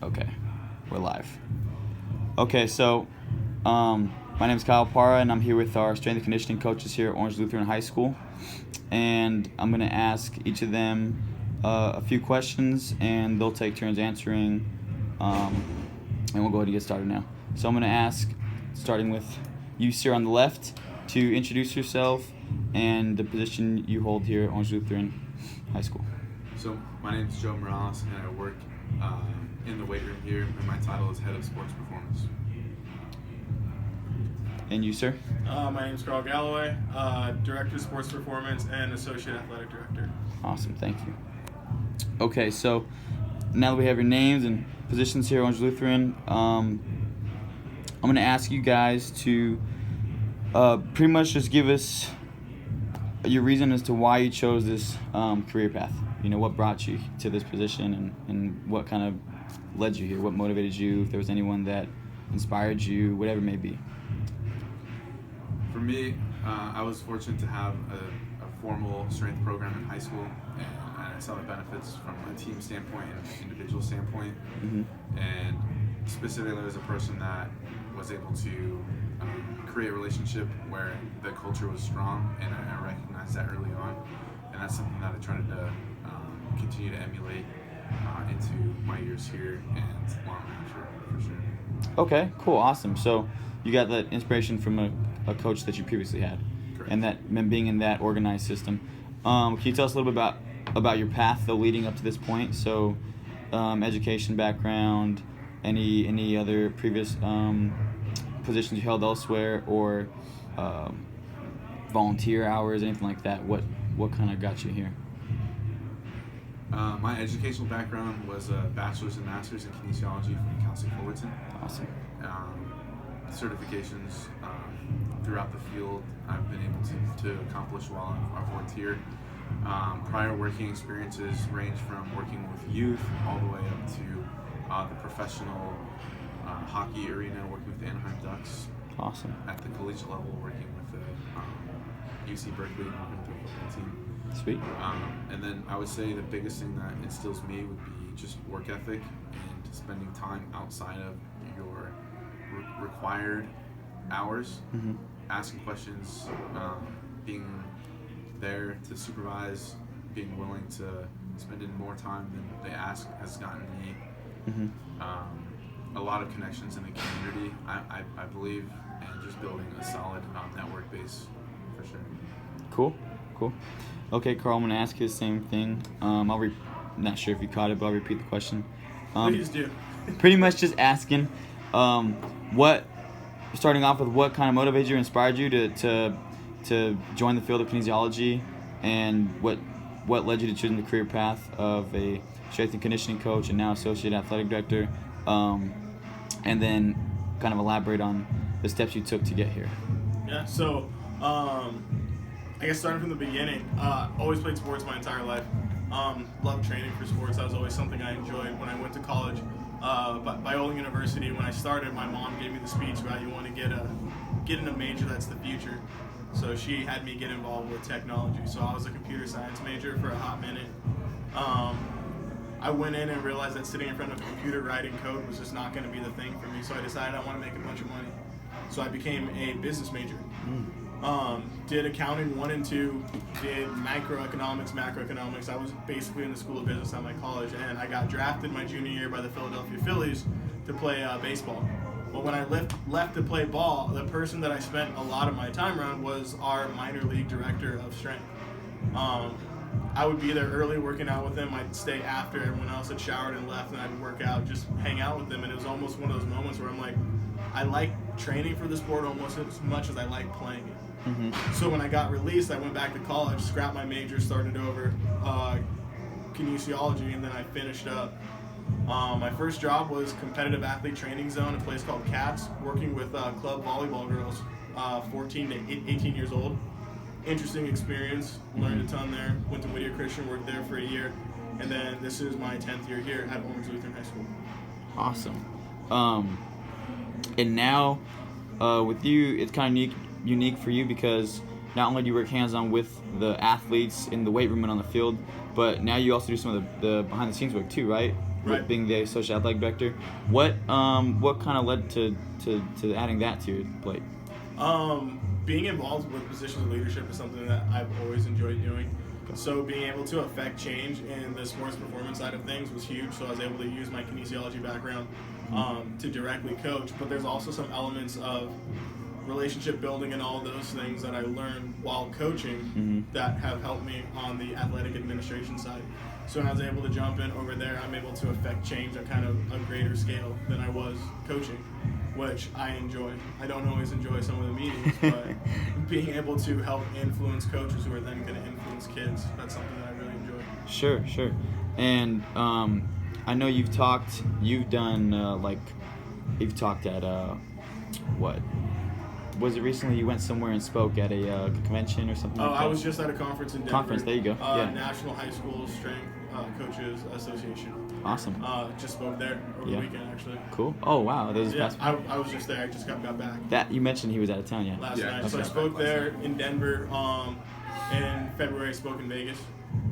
Okay, we're live. Okay, so my name is Kyle Parra, and I'm here with our strength and conditioning coaches here at Orange Lutheran High School. And I'm going to ask each of them a few questions, and they'll take turns answering. And we'll go ahead and get started now. So I'm going to ask, starting with you, sir, on the left, to introduce yourself and the position you hold here at Orange Lutheran High School. So my name is Joe Morales, and I work in the weight room here, and my title is Head of Sports Performance. And you, sir? My name is Carl Galloway, Director of Sports Performance and Associate Athletic Director. Awesome, thank you. Okay, so now that we have your names and positions here at Orange Lutheran, I'm going to ask you guys to pretty much just give us your reason as to why you chose this career path. You know, what brought you to this position and what kind of led you here, what motivated you, if there was anyone that inspired you, whatever it may be. For me, I was fortunate to have a formal strength program in high school, and I saw the benefits from a team standpoint and an individual standpoint. Mm-hmm. And specifically as a person that was able to create a relationship where the culture was strong, and I recognized that early on, and that's something that I tried to continue to emulate into my years here and long after, for sure. Okay, cool, awesome. So you got that inspiration from a coach that you previously had. Correct. And that being in that organized system. Can you tell us a little bit about your path though leading up to this point? So education background, any other previous positions you held elsewhere, or volunteer hours, anything like that? What kind of got you here? My educational background was a bachelor's and master's in kinesiology from Cal State Fullerton. Awesome. Certifications throughout the field I've been able to accomplish while I've worked here. Prior working experiences range from working with youth all the way up to the professional hockey arena, working with the Anaheim Ducks. Awesome. At the collegiate level, working with the UC Berkeley football team. Sweet. And then I would say the biggest thing that instills me would be just work ethic and spending time outside of your required hours, Mm-hmm. asking questions, being there to supervise, being willing to spend in more time than they ask has gotten me Mm-hmm. a lot of connections in the community, I believe, and just building a solid network base for sure. Cool. Okay, Carl, I'm going to ask you the same thing. Not sure if you caught it, but I'll repeat the question. Please do. Pretty much just asking, starting off with what kind of motivated you, inspired you to join the field of kinesiology, and what led you to choosing the career path of a strength and conditioning coach and now associate athletic director, and then kind of elaborate on the steps you took to get here. Yeah, so I guess starting from the beginning, always played sports my entire life. Loved training for sports. That was always something I enjoyed. When I went to college, Biola University, when I started, my mom gave me the speech about you want to get in a major that's the future. So she had me get involved with technology. So I was a computer science major for a hot minute. I went in and realized that sitting in front of a computer writing code was just not going to be the thing for me. So I decided I want to make a bunch of money. So I became a business major. Did accounting 1 and 2, did microeconomics, macroeconomics. I was basically in the School of Business at my college, and I got drafted my junior year by the Philadelphia Phillies to play baseball. But when I left to play ball, the person that I spent a lot of my time around was our minor league director of strength. I would be there early working out with him. I'd stay after everyone else had showered and left, and I'd work out, just hang out with them. And it was almost one of those moments where I'm like, I like training for the sport almost as much as I like playing it. Mm-hmm. So when I got released, I went back to college, scrapped my major, started over kinesiology, and then I finished up. My first job was competitive athlete training zone, a place called CATS, working with club volleyball girls, 14 to 18 years old. Interesting experience, learned a ton there. Went to Whittier Christian, worked there for a year, and then this is my 10th year here at Orange Lutheran High School. Awesome. And now with you, it's kind of unique for you because not only do you work hands-on with the athletes in the weight room and on the field, but now you also do some of the behind-the-scenes work too, right? Right. being the social athletic director. What kind of led to adding that to your plate? Being involved with positions of leadership is something that I've always enjoyed doing. So being able to affect change in the sports performance side of things was huge. So I was able to use my kinesiology background to directly coach. But there's also some elements of relationship building and all those things that I learned while coaching that have helped me on the athletic administration side. So when I was able to jump in over there, I'm able to affect change on kind of a greater scale than I was coaching, which I enjoy. I don't always enjoy some of the meetings, but being able to help influence coaches who are then going to influence kids, that's something that I really enjoy. Sure. And I know you've talked at what? Was it recently you went somewhere and spoke at a convention or something? Oh, like that? I was just at a conference in Denver. Conference, there you go. Yeah. National High School Strength Coaches Association. Awesome. Just spoke there over the weekend, actually. Cool. Oh, wow. That was Yeah, fast. I was just there. I just got back That you mentioned he was out of town, yeah. last Yeah, night. So I okay. spoke there in Denver. In February, I spoke in Vegas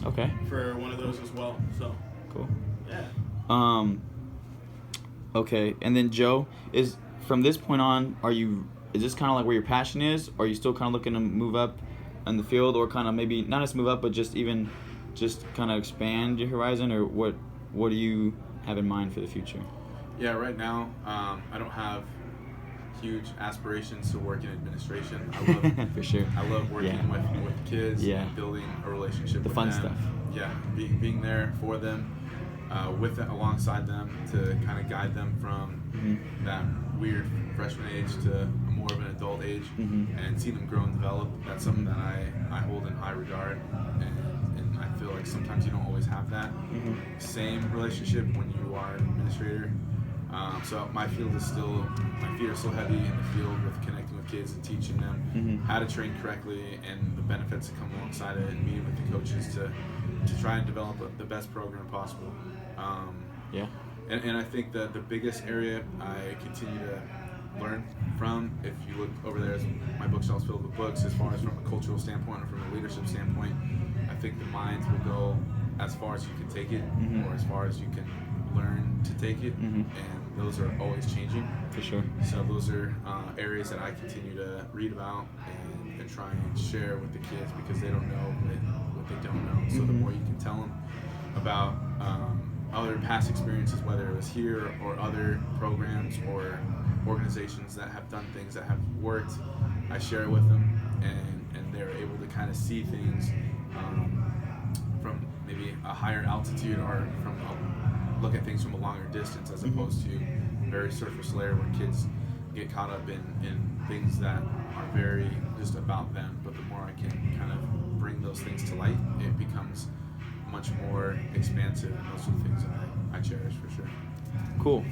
Okay. for one of those as well. So, Cool. yeah. Okay, and then Joe, is from this point on, is this kind of like where your passion is, or are you still kind of looking to move up in the field, or kind of maybe not just move up, but just kind of expand your horizon, or what do you have in mind for the future? Yeah, right now, I don't have huge aspirations to work in administration. I love For sure. I love working Yeah. with kids Yeah. and building a relationship The with fun them. stuff. Yeah, being there for them, alongside them to kind of guide them from that weird freshman age to more of an adult age, and see them grow and develop. That's something that I hold in high regard, and I feel like sometimes you don't always have that same relationship when you are an administrator. So my feet are still heavy in the field with connecting with kids and teaching them how to train correctly and the benefits that come alongside it, and meeting with the coaches to try and develop the best program possible. Yeah. And I think that the biggest area I continue to learn from, if you look over there, is my bookshelf's filled with books, as far as from a cultural standpoint or from a leadership standpoint. I think the minds will go as far as you can take it, or as far as you can learn to take it, and those are always changing. For sure. So those are areas that I continue to read about and try and share with the kids, because they don't know what they don't know. So the more you can tell them about other past experiences, whether it was here or other programs or organizations that have done things that have worked, I share it with them, and they're able to kind of see things from maybe a higher altitude, or look at things from a longer distance, as opposed to very surface layer where kids get caught up in things that are very just about them. But the more I can kind of bring those things to light, it becomes much more expansive, and those are the things that I cherish for sure. Cool.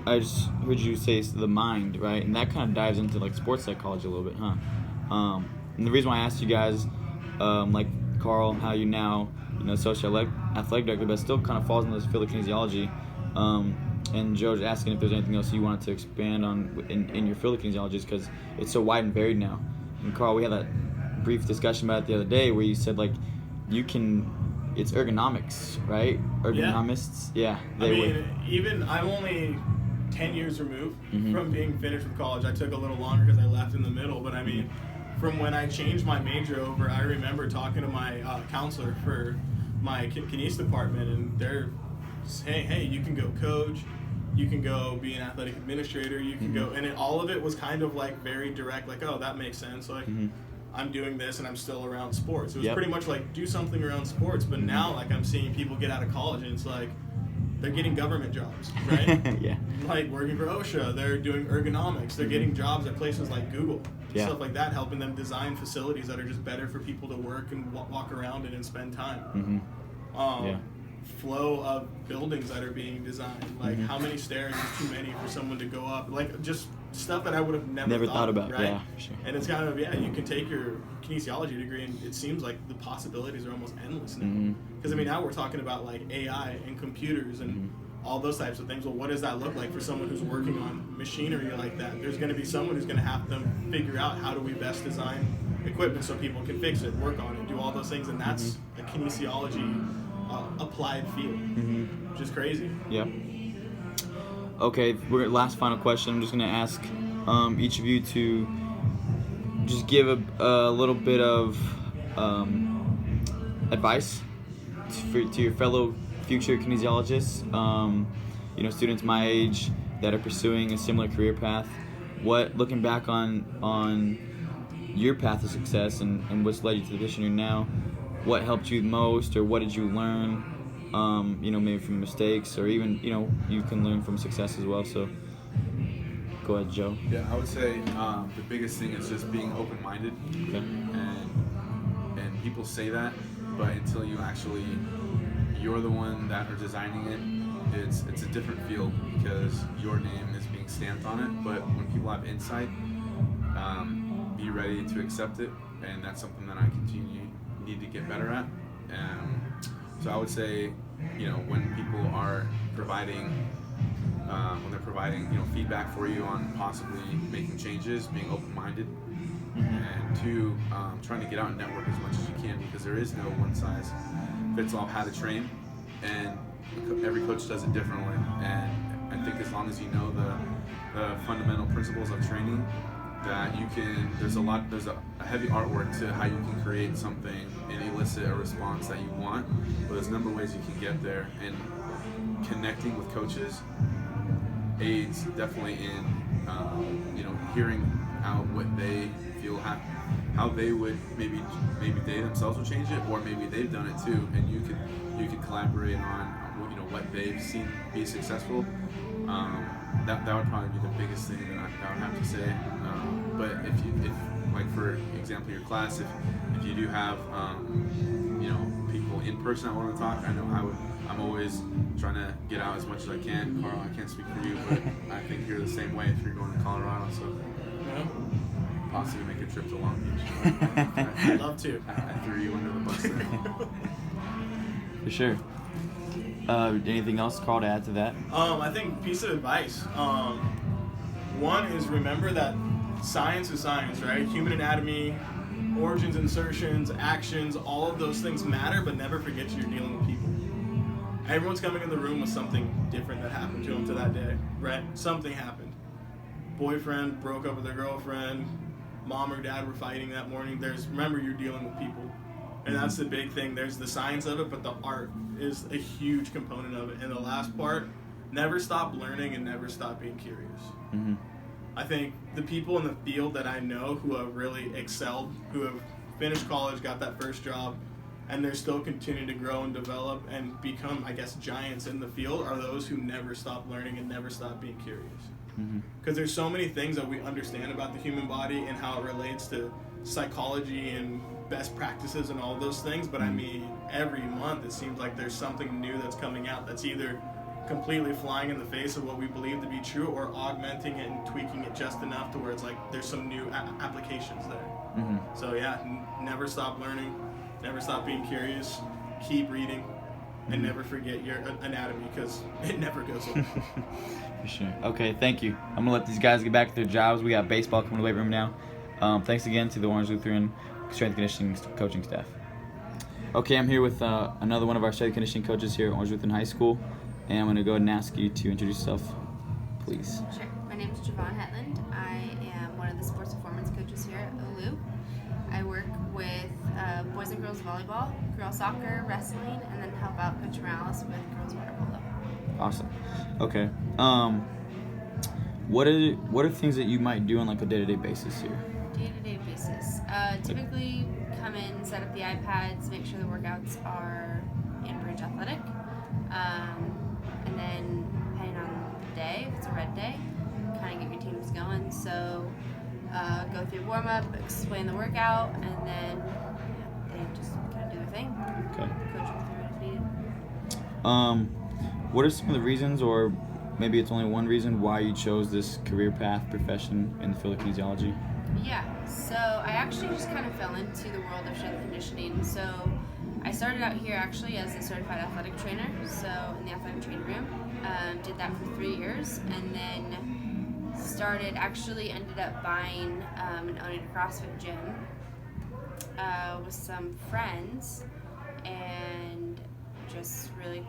I just heard you say the mind, right? And that kind of dives into like sports psychology a little bit, huh? And the reason why I asked you guys, like Carl, how you now, social athletic director, but still kind of falls into this field of kinesiology. And Joe's asking if there's anything else you wanted to expand on in your field of kinesiology, because it's so wide and varied now. And Carl, we had that brief discussion about it the other day where you said like it's ergonomics, right? Ergonomists, yeah. Even I'm only 10 years removed from being finished with college. I took a little longer because I left in the middle, but I mean, from when I changed my major over, I remember talking to my counselor for my kines department, and they're saying, hey, you can go coach, you can go be an athletic administrator, you can go, and all of it was kind of like very direct, like, oh, that makes sense, like, I'm doing this and I'm still around sports. It was pretty much like, do something around sports, but now, like, I'm seeing people get out of college, and it's like, they're getting government jobs, right? Yeah. Like working for OSHA, they're doing ergonomics, they're getting jobs at places like Google, stuff like that, helping them design facilities that are just better for people to work and walk around in and spend time. Flow of buildings that are being designed, like how many stairs is too many for someone to go up, like just stuff that I would have never thought about, right? yeah, for sure. And it's kind of, you can take your kinesiology degree and it seems like the possibilities are almost endless now. Because I mean, now we're talking about like AI and computers and all those types of things. Well, what does that look like for someone who's working on machinery like that? There's going to be someone who's going to have them figure out how do we best design equipment so people can fix it, work on it, do all those things, and that's a kinesiology applied field, which is crazy. Yeah. Okay, last final question. I'm just gonna ask each of you to just give a little bit of advice to your fellow future kinesiologists. Students my age that are pursuing a similar career path. What, looking back on your path of success and what's led you to the position you're now, what helped you most, or what did you learn? Maybe from mistakes, or even you can learn from success as well. So, go ahead, Joe. Yeah, I would say the biggest thing is just being open-minded. Okay. And people say that, but until you're the one that are designing it, it's a different field because your name is being stamped on it. But when people have insight, be ready to accept it, and that's something that I need to get better at. So I would say, when people are providing, feedback for you on possibly making changes, being open-minded, and two, trying to get out and network as much as you can, because there is no one-size-fits-all how to train, and every coach does it differently. And I think as long as you know the fundamental principles of training, that there's a heavy artwork to how you can create something and elicit a response that you want, but there's a number of ways you can get there, and connecting with coaches aids definitely in hearing out what they feel, how they would maybe they themselves would change it, or maybe they've done it too, and you could collaborate on what they've seen be successful. That would probably be the biggest thing that I would have to say. But if like for example your class, if you do have people in person that want to talk, I know I'm always trying to get out as much as I can. Carl, I can't speak for you, but I think you're the same way if you're going to Colorado. So possibly make a trip to Long Beach. I'd love to. I threw you under the bus there. For sure. Anything else, Carl, to add to that? I think piece of advice. One is remember that science is science, right? Human anatomy, origins, insertions, actions, all of those things matter, but never forget you're dealing with people. Everyone's coming in the room with something different that happened to them to that day, right? Something happened. Boyfriend broke up with their girlfriend, mom or dad were fighting that morning. Remember, you're dealing with people. And that's the big thing. There's the science of it, but the art is a huge component of it. And the last part, never stop learning and never stop being curious. Mm-hmm. I think the people in the field that I know who have really excelled, who have finished college, got that first job, and they're still continuing to grow and develop and become, I guess, giants in the field, are those who never stop learning and never stop being curious. Because there's so many things that we understand about the human body and how it relates to psychology and best practices and all those things, but I mean, every month it seems like there's something new that's coming out that's either completely flying in the face of what we believe to be true, or augmenting it and tweaking it just enough to where it's like there's some new applications there. So yeah, never stop learning, never stop being curious, keep reading, and never forget your anatomy, because it never goes away. For sure. Okay, thank you. I'm going to let these guys get back to their jobs. We got baseball coming to the weight room now. Thanks again to the Orange Lutheran strength and conditioning coaching staff. Okay, I'm here with another one of our strength and conditioning coaches here at Orange Lutheran High School, and I'm going to go ahead and ask you to introduce yourself, please. Sure. My name is Javon Hetland. I am one of the sports performance coaches here at OLU. I work with boys and girls volleyball, girls soccer, wrestling, and then help out Coach Morales with girls water polo. Awesome. Okay. What are things that you might do on like a day-to-day basis here? Day-to-day basis. Typically come in, set up the iPads, make sure the workouts are in Bridge Athletic. And then depending on the day, if it's a red day, kind of get your teams going. So go through warm-up, explain the workout, and then they just kind of do their thing. Okay. Coach them through it if needed. What are some of the reasons, or maybe it's only one reason, why you chose this career path profession in the field of kinesiology? Yeah, so I actually just kind of fell into the world of strength conditioning. So I started out here actually as a certified athletic trainer, so in the athletic training room. Did that for 3 years, and then ended up buying and owning a CrossFit gym with some friends, and just really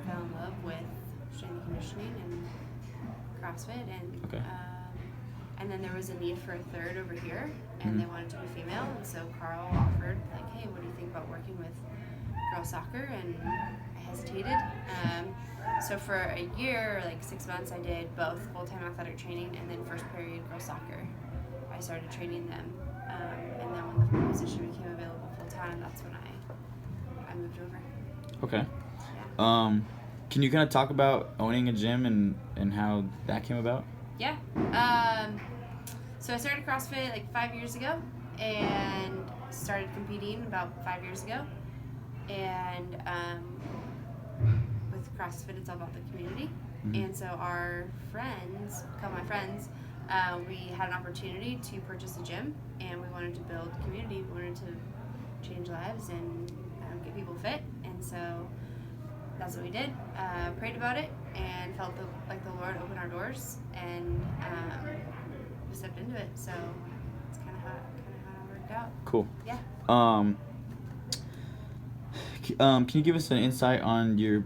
fell in love with strength and conditioning and CrossFit, and then there was a need for a third over here, and they wanted to be female, and so Carl offered, like, hey, what do you think about working with girls soccer? And I hesitated. So for a year, like 6 months, I did both full-time athletic training and then first period girls soccer. I started training them, and then when the position became available full-time, that's when I moved over. Okay. Yeah. Can you kind of talk about owning a gym and how that came about? Yeah. So I started CrossFit like 5 years ago and started competing about 5 years ago. And with CrossFit, it's all about the community. And so our friends, a couple of my friends, we had an opportunity to purchase a gym, and we wanted to build community. We wanted to change lives and get people fit. And so that's what we did. Prayed about it and felt like the Lord opened our doors, and we stepped into it. So it's kind of how it worked out. Cool. Yeah. Can you give us an insight on your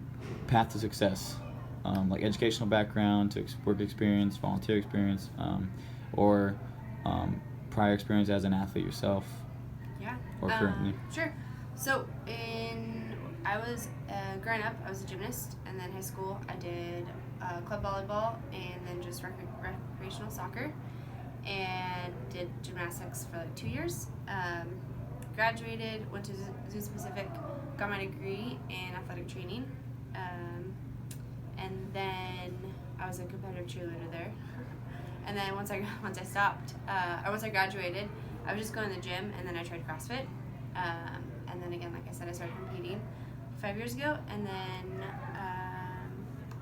path to success, like educational background to work experience, volunteer experience, or prior experience as an athlete yourself? Yeah. Or currently? Sure. So I was growing up, I was a gymnast, and then high school I did club volleyball and then just recreational soccer, and did gymnastics for like 2 years. Graduated, went to Zeus Pacific, got my degree in athletic training, and then I was a competitive cheerleader there. And then once I stopped, or once I graduated, I was just going to the gym, and then I tried CrossFit. And then again, like I said, I started competing 5 years ago, and then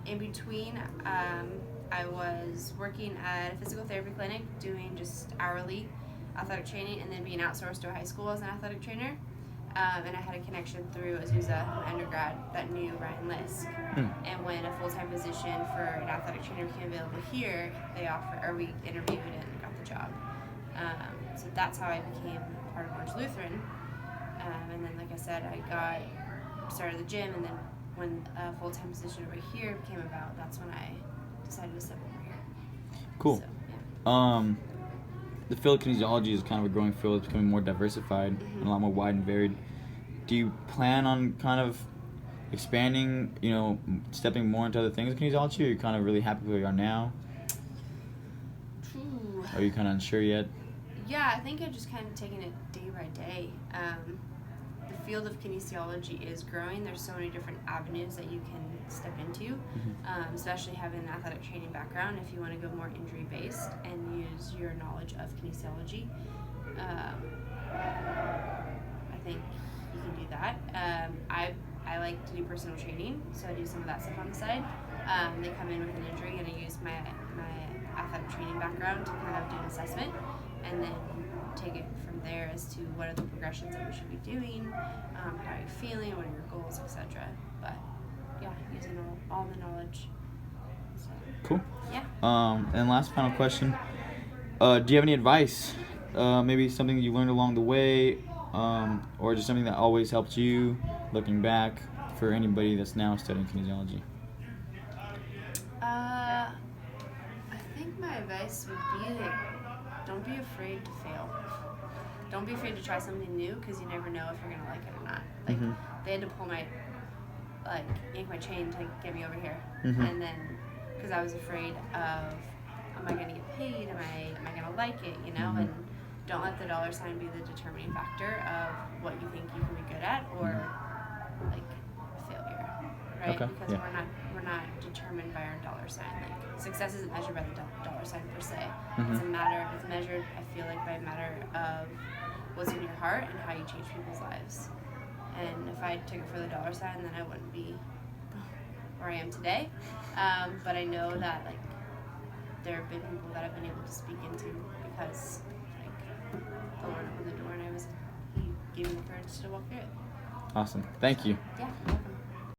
in between, I was working at a physical therapy clinic doing just hourly athletic training, and then being outsourced to a high school as an athletic trainer. And I had a connection through Azusa, my undergrad, that knew Ryan Lisk. And when a full-time position for an athletic trainer became available here, we interviewed and got the job. So that's how I became part of Orange Lutheran. And then, like I said, started the gym, and then when a full-time position over here came about, that's when I decided to step over here. Cool. So, yeah. The field of kinesiology is kind of a growing field. It's becoming more diversified and a lot more wide and varied. Do you plan on kind of expanding, stepping more into other things in kinesiology, or are you kind of really happy where you are now? Ooh. Are you kind of unsure yet? Yeah, I think I'm just kind of taking it day by day. The field of kinesiology is growing. There's so many different avenues that you can step into, especially having an athletic training background. If you want to go more injury-based and use your knowledge of kinesiology, I think you can do that. I like to do personal training, so I do some of that stuff on the side. They come in with an injury, and I use my athletic training background to kind of do an assessment, and then take it from there as to what are the progressions that we should be doing, how are you feeling, what are your goals, etc. But yeah, using all the knowledge. So, Cool. yeah. And last final question. Do you have any advice? Maybe something you learned along the way, or just something that always helped you looking back for anybody that's now studying kinesiology? I think my advice would be don't be afraid to fail. Don't be afraid to try something new, because you never know if you're gonna like it or not. Like they had to yank my chain to get me over here, and then because I was afraid of, am I gonna get paid? Am I gonna like it? And don't let the dollar sign be the determining factor of what you think you can be good at, or like failure, right? Okay, Because yeah. we're not determined by our dollar sign. Like success isn't measured by the dollar sign per se. It's measured, I feel like, by a matter of what's in your heart and how you change people's lives. And if I took it for the dollar sign, then I wouldn't be where I am today. But I know that there have been people that I've been able to speak into because the Lord opened the door, and He gave me the courage to walk through it. Awesome. Thank you. Yeah.